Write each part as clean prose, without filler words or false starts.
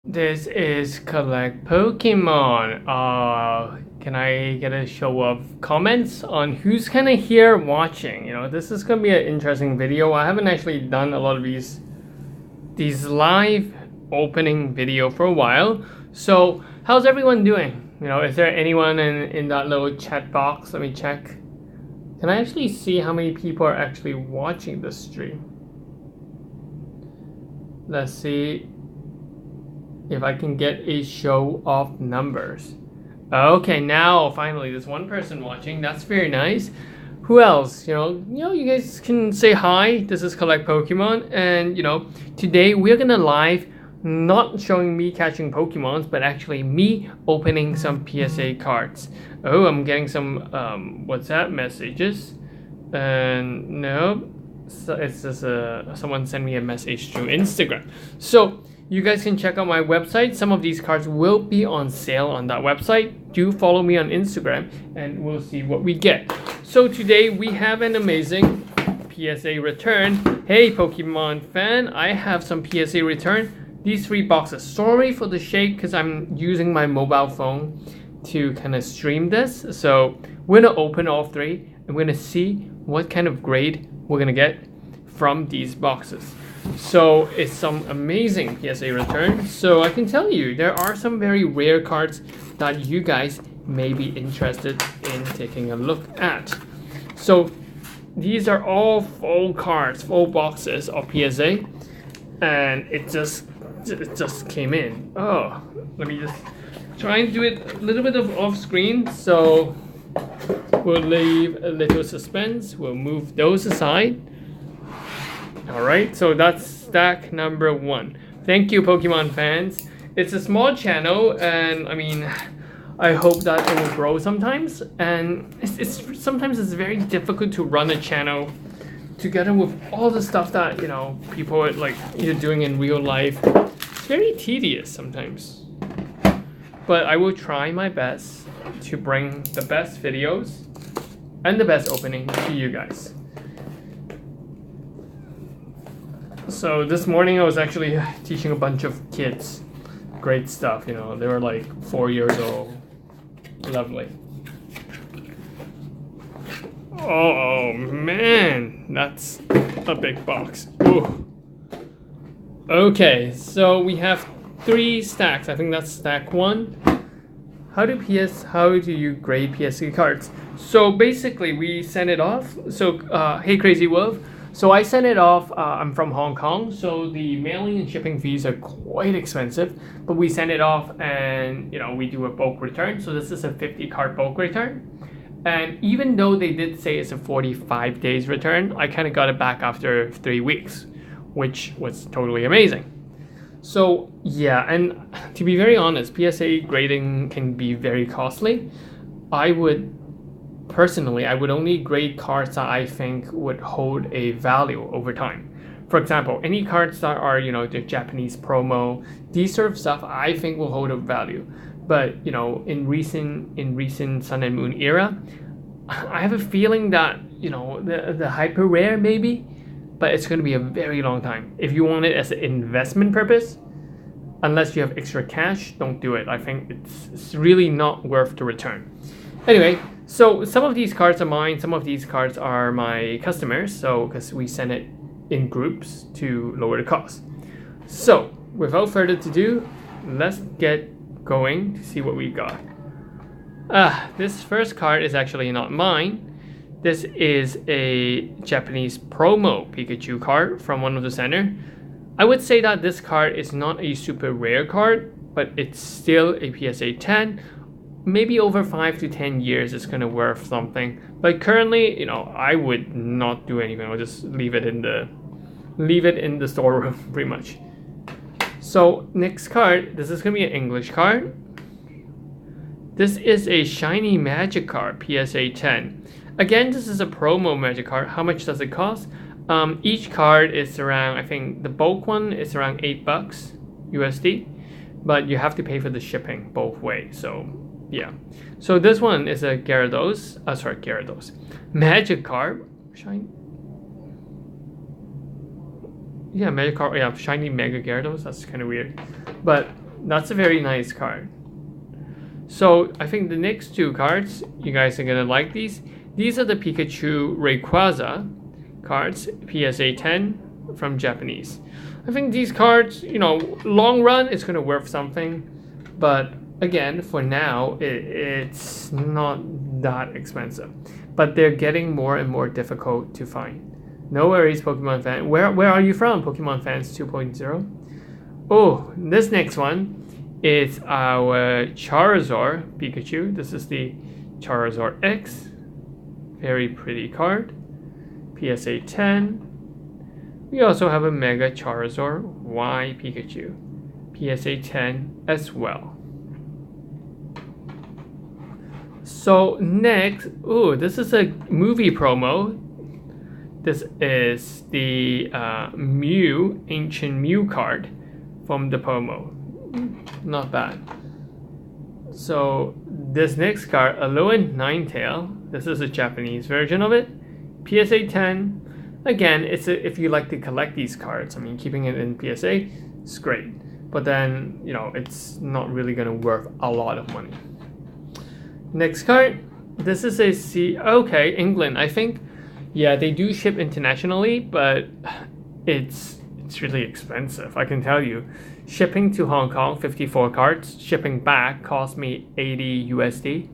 This is Collect Pokemon. Can I get a show of comments on who's kind of here watching? This is gonna be an interesting video. I haven't actually done a lot of these live opening video for a while. So how's everyone doing? Is there anyone in that little chat box? Let me check. Can I actually see how many people are actually watching this stream? Let's see if I can get a show of numbers. Okay, now finally there's one person watching. That's very nice. Who else? You guys can say hi. This is Collect Pokemon, and today we're gonna live, not showing me catching Pokemons, but actually me opening some PSA cards. Oh, I'm getting some WhatsApp messages, and no, so it's just someone sent me a message through Instagram. So you guys can check out my website. Some of these cards will be on sale on that website. Do follow me on Instagram and we'll see what we get. So today we have an amazing PSA return. Hey Pokemon fan, I have some PSA return. These 3 boxes. Sorry for the shake because I'm using my mobile phone to kind of stream this. So we're gonna open all 3 and we're gonna see what kind of grade we're gonna get from these boxes. So it's some amazing PSA return. So I can tell you there are some very rare cards that you guys may be interested in taking a look at. So these are all full cards, full boxes of PSA, and it just came in. Oh, let me just try and do it a little bit of off screen. So we'll leave a little suspense. We'll move those aside. Alright, so that's stack number 1. Thank you, Pokemon fans. It's a small channel, and I hope that it will grow sometimes. And sometimes it's very difficult to run a channel together with all the stuff that people are doing in real life. It's very tedious sometimes. But I will try my best to bring the best videos and the best opening to you guys. So this morning I was actually teaching a bunch of kids great stuff. They were like 4 years old. Lovely. Oh man, that's a big box. Ooh. Okay, so we have 3 stacks. I think that's stack 1. How do you grade PSA cards? So basically we send it off. So hey Crazy Wolf. So I sent it off. I'm from Hong Kong, so the mailing and shipping fees are quite expensive. But we send it off, and we do a bulk return. So this is a 50 card bulk return. And even though they did say it's a 45 days return, I kind of got it back after 3 weeks, which was totally amazing. So yeah, and to be very honest, PSA grading can be very costly. Personally, I would only grade cards that I think would hold a value over time. For example, any cards that are, the Japanese promo, these sort of stuff I think will hold a value. But, in recent Sun and Moon era, I have a feeling that, the hyper rare maybe, but it's going to be a very long time. If you want it as an investment purpose, unless you have extra cash, don't do it. I think it's really not worth the return. Anyway, so some of these cards are mine, some of these cards are my customers, so because we send it in groups to lower the cost. So without further ado, let's get going to see what we got. This first card is actually not mine. This is a Japanese promo Pikachu card from one of the center. I would say that this card is not a super rare card, but it's still a PSA 10. Maybe over 5 to 10 years it's gonna worth something. But currently, I would not do anything. I'll just leave it in the storeroom pretty much. So next card, this is gonna be an English card. This is a shiny magic card, PSA 10. Again, this is a promo magic card. How much does it cost? Each card is around, I think the bulk one is around $8 USD, but you have to pay for the shipping both ways. So yeah. So this one is a Gyarados. Magic card. Shiny. Yeah, Magic card. Yeah, shiny Mega Gyarados. That's kind of weird. But That's a very nice card. So I think the next two cards, you guys are gonna like these. These are the Pikachu Rayquaza cards, PSA 10 from Japanese. I think these cards, you know, long run, it's gonna worth something, but again, for now, it's not that expensive. But they're getting more and more difficult to find. No worries, Pokemon fan. Where are you from, Pokemon fans 2.0? Oh, this next one is our Charizard Pikachu. This is the Charizard X. Very pretty card. PSA 10. We also have a Mega Charizard Y Pikachu. PSA 10 as well. So next, ooh, this is a movie promo. This is the Mew, Ancient Mew card from the promo. Not bad. So this next card, Alolan Ninetale. This is a Japanese version of it. PSA 10. Again, if you like to collect these cards, I mean, keeping it in PSA is great. But then, you know, it's not really going to worth a lot of money. Next card. This is a okay, England. I think, yeah, they do ship internationally, but it's really expensive. I can tell you. Shipping to Hong Kong, 54 cards. Shipping back cost me 80 USD.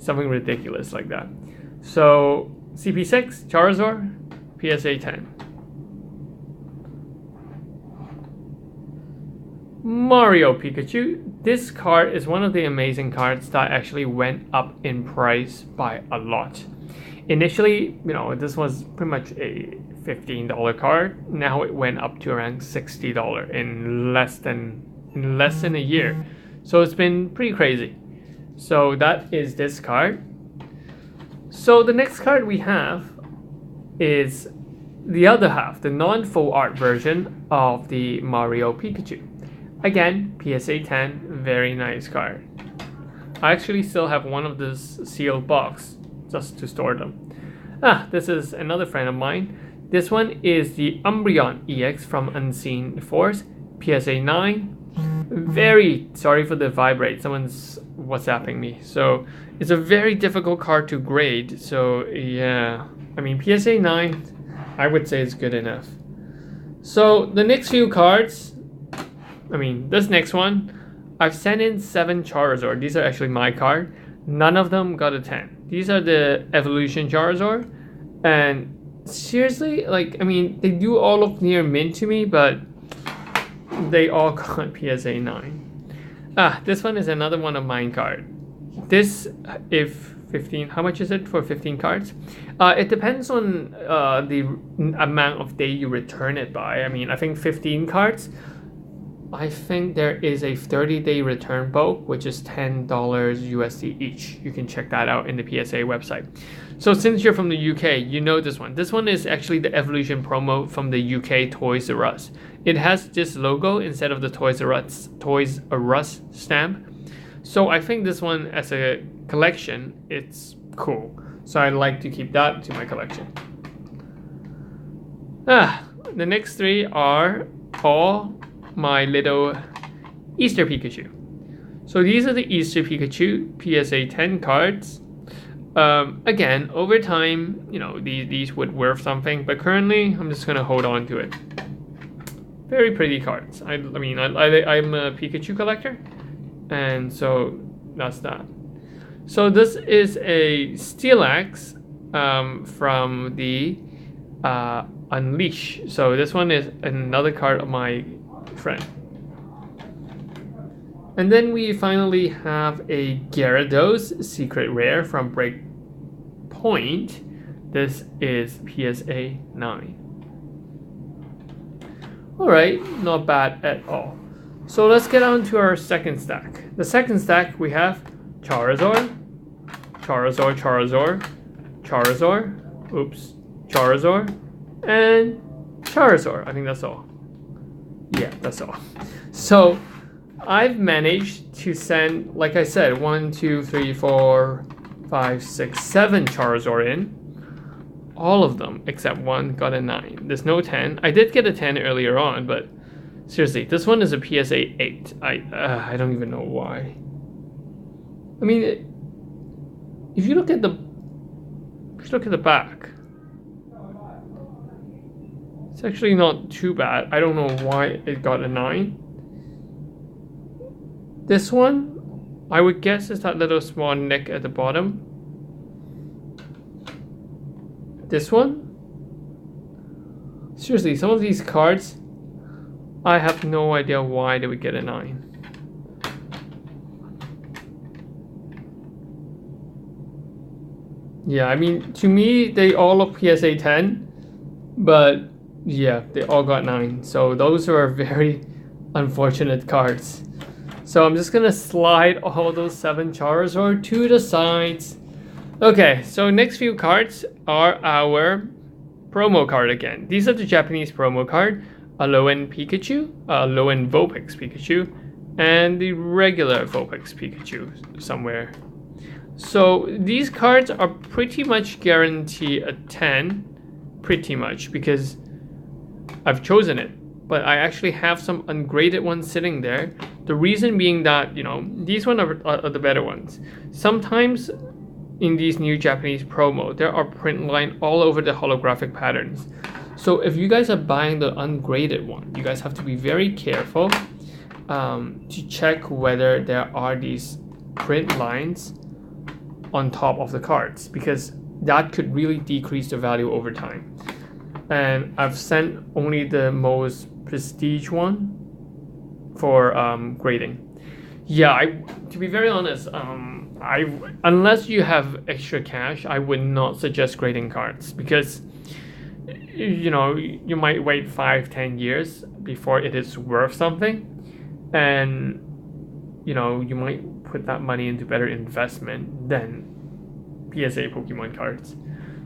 Something ridiculous like that. So, CP6, Charizard, PSA 10. Mario Pikachu. This card is one of the amazing cards that actually went up in price by a lot. Initially, you know, this was pretty much a $15 card. Now it went up to around $60 in less than a year. So it's been pretty crazy. So that is this card. So the next card we have is the other half, the non-full art version of the Mario Pikachu. Again, PSA 10, very nice card. I actually still have one of this sealed box just to store them. This is another friend of mine. This one is the Umbreon EX from Unseen Force, PSA 9. Very sorry for the vibrate, someone's WhatsApping me. So it's a very difficult card to grade. So yeah, I mean PSA 9, I would say it's good enough. So the next few cards, I mean this next one, I've sent in 7 Charizard. These are actually my card. None of them got a 10. These are the Evolution Charizard. And seriously, like, I mean, they do all look near mint to me, but they all got PSA 9. This one is another one of mine card. This, if 15, how much is it for 15 cards? It depends on the amount of day you return it by. I mean, I think 15 cards, I think there is a 30-day return bulk, which is $10 USD each. You can check that out in the PSA website. So since you're from the UK, you know this one. This one is actually the Evolution promo from the UK Toys R Us. It has this logo instead of the Toys R Us stamp. So I think this one as a collection, it's cool. So I'd like to keep that to my collection. The next 3 are all my little Easter Pikachu. So these are the Easter Pikachu PSA 10 cards. Again, over time, you know, these would worth something, but currently I'm just gonna hold on to it. Very pretty cards. I mean, I'm a Pikachu collector, and so that's that. So this is a Steelix from the Unleash. So this one is another card of my friend. And then we finally have a Gyarados Secret Rare from Breakpoint. This is PSA 9. Alright, not bad at all. So let's get on to our second stack. The second stack we have Charizard, Charizard, and Charizard. I think that's all. Yeah, that's all. So I've managed to send, like I said, 1, 2, 3, 4, 5, 6, 7 Charizard in. All of them except one got a 9. There's no 10. I did get a 10 earlier on, but Seriously, this one is a PSA 8. I don't even know why. I mean, if you look at the back, it's actually not too bad. I don't know why it got a 9. This one, I would guess, is that little small nick at the bottom. This one, seriously, some of these cards, I have no idea why they would get a 9. Yeah, I mean, to me, they all look PSA 10, but yeah, they all got 9. So those are very unfortunate cards. So I'm just gonna slide all those 7 Charizard to the sides. Okay, so next few cards are our promo card again. These are the Japanese promo card, a low-end Pikachu, a low-end Vulpix Pikachu, and the regular Vulpix Pikachu somewhere. So these cards are pretty much guarantee a 10, pretty much, because I've chosen it. But I actually have some ungraded ones sitting there. The reason being that, you know, these ones are the better ones. Sometimes in these new Japanese promo, there are print line all over the holographic patterns. So if you guys are buying the ungraded one, you guys have to be very careful to check whether there are these print lines on top of the cards, because that could really decrease the value over time. And I've sent only the most prestige one for grading. Yeah, to be very honest, unless you have extra cash, I would not suggest grading cards, because you know, you might wait 5-10 years before it is worth something, and you know, you might put that money into better investment than PSA Pokemon cards.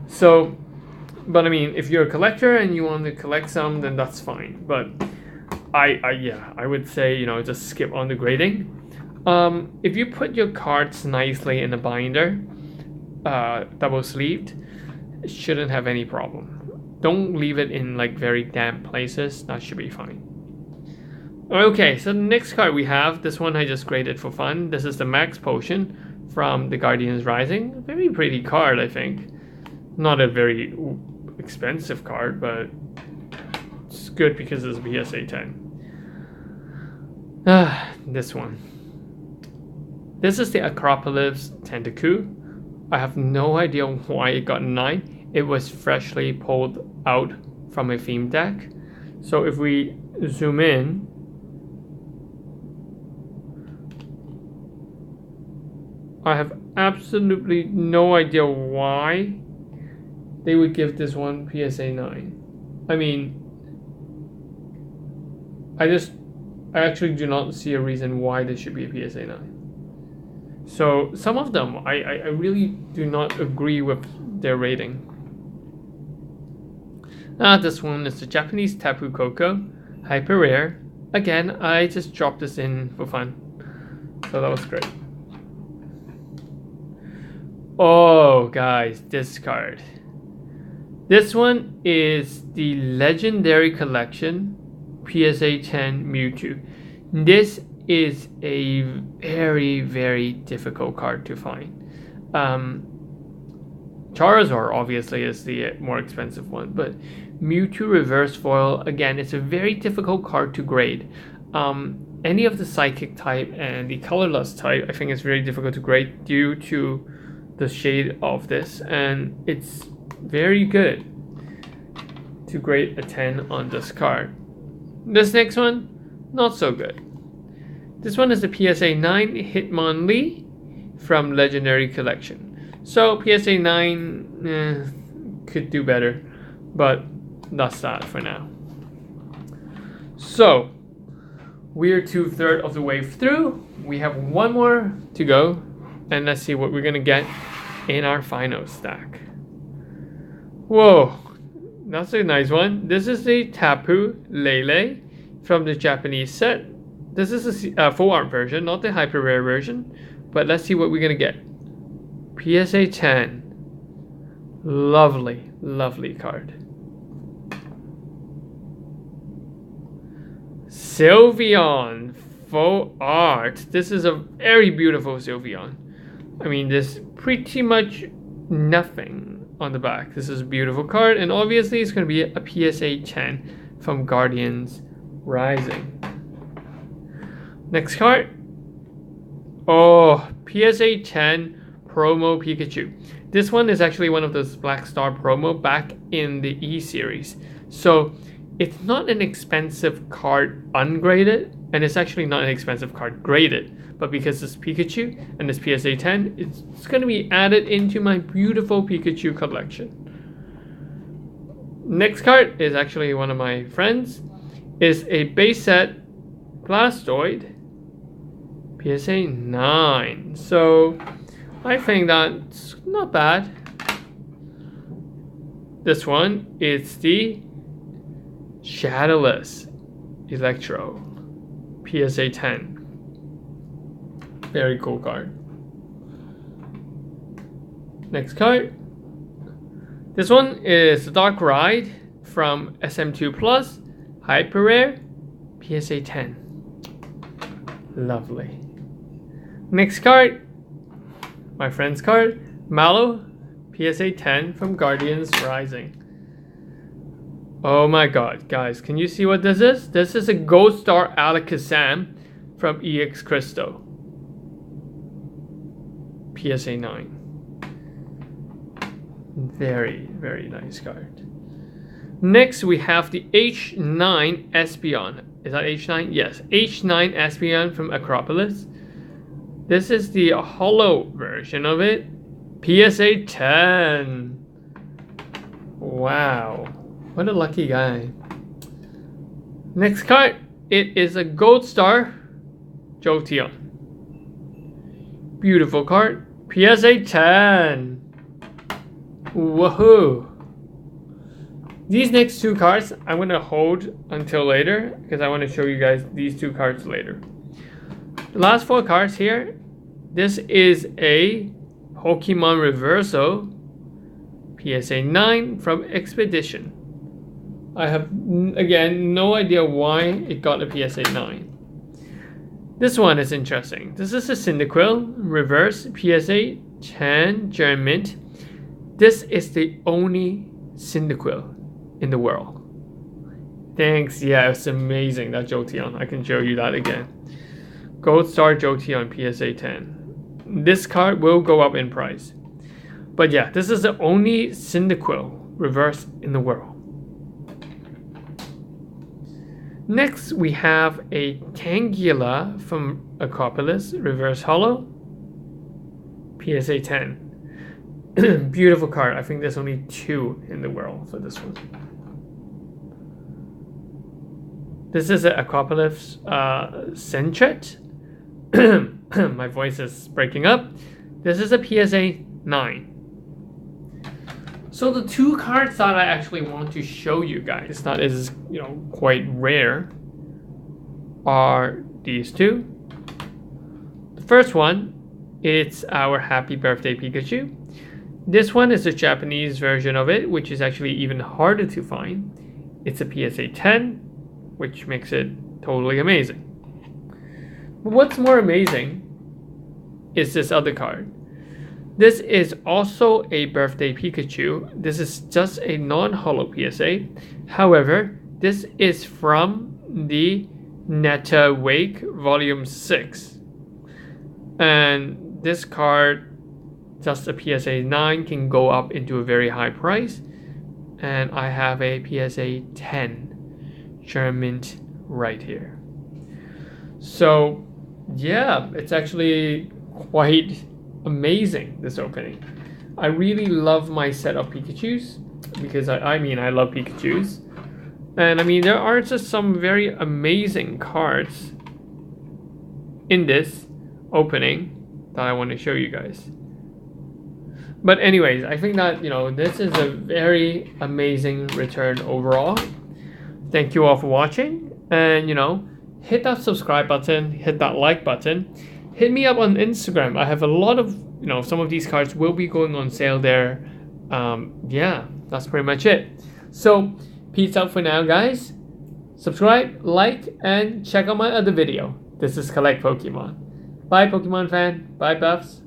So, but I mean, if you're a collector and you want to collect some, then that's fine. But I would say, you know, just skip on the grading. If you put your cards nicely in a binder, double sleeved, it shouldn't have any problem. Don't leave it in like very damp places. That should be fine. Okay, so the next card we have, this one I just graded for fun. This is the Max Potion from the Guardians Rising. Very pretty card, I think. Not a very expensive card, but it's good because it's a PSA 10. This one. This is the Acropolis Tentaku. I have no idea why it got 9. It was freshly pulled out from a theme deck. So if we zoom in, I have absolutely no idea why they would give this one PSA 9. I mean, I actually do not see a reason why this should be a PSA 9. So some of them, I really do not agree with their rating. This one is the Japanese Tapu Koko, hyper rare. Again, I just dropped this in for fun. So that was great. Oh, guys, this card. This one is the Legendary Collection PSA 10 Mewtwo. This is a very, very difficult card to find. Charizard obviously is the more expensive one, but Mewtwo Reverse Foil, again, it's a very difficult card to grade. Any of the Psychic type and the Colorless type, I think it's very difficult to grade due to the shade of this, and it's very good to grade a 10 on this card. This next one, not so good. This one is the PSA 9 Hitmonlee from Legendary Collection. So PSA 9 could do better, but that's that for now. So we're 2/3 of the way through. We have one more to go, and let's see what we're gonna get in our final stack. Whoa, that's a nice one. This is the Tapu Lele from the Japanese set. This is a full art version, not the hyper rare version, but let's see what we're gonna get. PSA 10. Lovely, lovely card. Sylveon faux art. This is a very beautiful Sylveon. I mean, there's pretty much nothing on the back. This is a beautiful card, and obviously it's going to be a PSA 10 from Guardians Rising. Next card. Oh, PSA 10 promo Pikachu. This one is actually one of those Black Star promo back in the E series. So it's not an expensive card ungraded, and it's actually not an expensive card graded. But because it's Pikachu and it's PSA 10, it's going to be added into my beautiful Pikachu collection. Next card is actually one of my friends. Is a base set Blastoise PSA 9. So I think that's not bad. This one is the Shadowless Electro PSA 10. Very cool card. Next card. This one is the Dark Ride from SM2 Plus Hyper Rare PSA 10. Lovely. Next card. My friend's card. Mallow PSA 10 from Guardians Rising. Oh my god, guys, can you see what this is? This is a Gold Star Alakazam from EX Crystal. PSA 9. Very, very nice card. Next, we have the H9 Espeon. Is that H9? Yes, H9 Espeon from Acropolis. This is the holo version of it. PSA 10. Wow. What a lucky guy. Next card. It is a Gold Star Jolteon. Beautiful card. PSA 10. Woohoo. These next two cards I'm going to hold until later because I want to show you guys these two cards later. The last four cards here. This is a Pokemon Reverso PSA 9 from Expedition. I have, again, no idea why it got a PSA 9. This one is interesting. This is a Cyndaquil Reverse PSA 10 Germint. This is the only Cyndaquil in the world. Thanks. Yeah, it's amazing, that Jolteon. I can show you that again. Gold Star Jolteon PSA 10. This card will go up in price. But yeah, this is the only Cyndaquil Reverse in the world. Next, we have a Tangela from Acropolis Reverse Holo PSA 10. Beautiful card. I think there's only two in the world for this one. This is an Acropolis Centret. My voice is breaking up. This is a PSA 9. So the two cards that I actually want to show you guys that is, quite rare are these two. The first one, it's our Happy Birthday Pikachu. This one is the Japanese version of it, which is actually even harder to find. It's a PSA 10, which makes it totally amazing. But what's more amazing is this other card. This is also a Birthday Pikachu. This is just a non-holo PSA. However, this is from the Neta Wake Volume 6. And this card, just a PSA 9, can go up into a very high price. And I have a PSA 10 Germint right here. So, yeah, it's actually quite amazing, this opening. I really love my set of Pikachus because I love Pikachus, and there are just some very amazing cards in this opening that I want to show you guys. But anyways, I think that this is a very amazing return overall. Thank you all for watching, and hit that subscribe button, hit that like button. Hit me up on Instagram. I have a lot of, some of these cards will be going on sale there. Yeah, that's pretty much it. So, peace out for now, guys. Subscribe, like, and check out my other video. This is Collect Pokemon. Bye, Pokemon fan. Bye, Buffs.